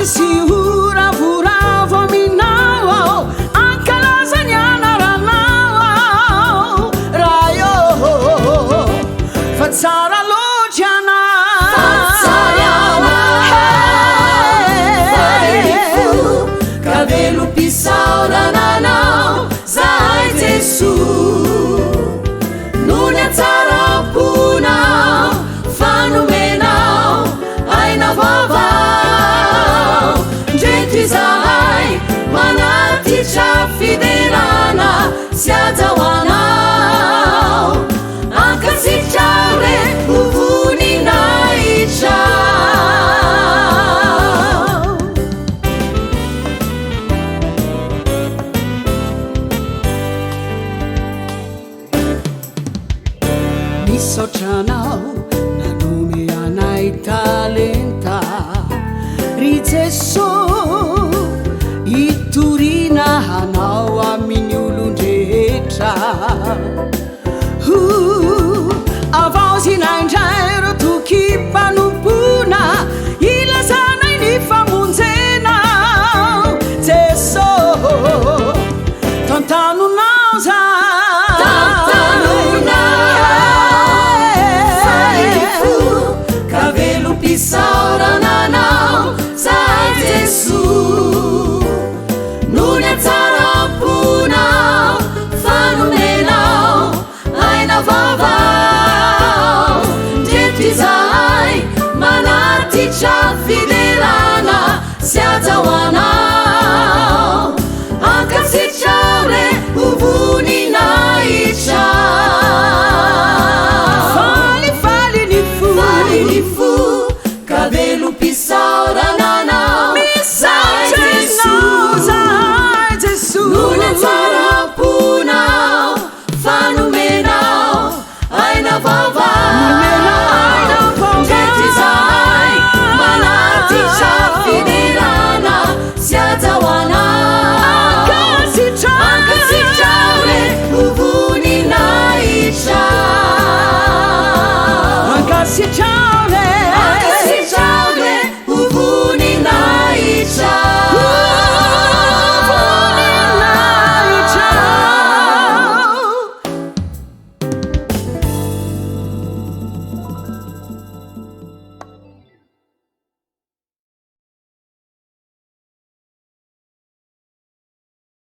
sy oravoravo aminao ao ankalazany anaranao raha io fa tsara loatra ianao ka velo mpisaorananao zahay Jesosy nony atsaraponao fanomenao aina vaovao ndreto izahay manatitra fiderana sy azahoanao ankasitrao re hovoninaitrao misaotranao nanome anay talenta ry Jesosy itorina hanao amin'ny olon-drehetra avaozinandray ro toki-panompona ilazanay ny famonjenao Jesosy tantanonao zay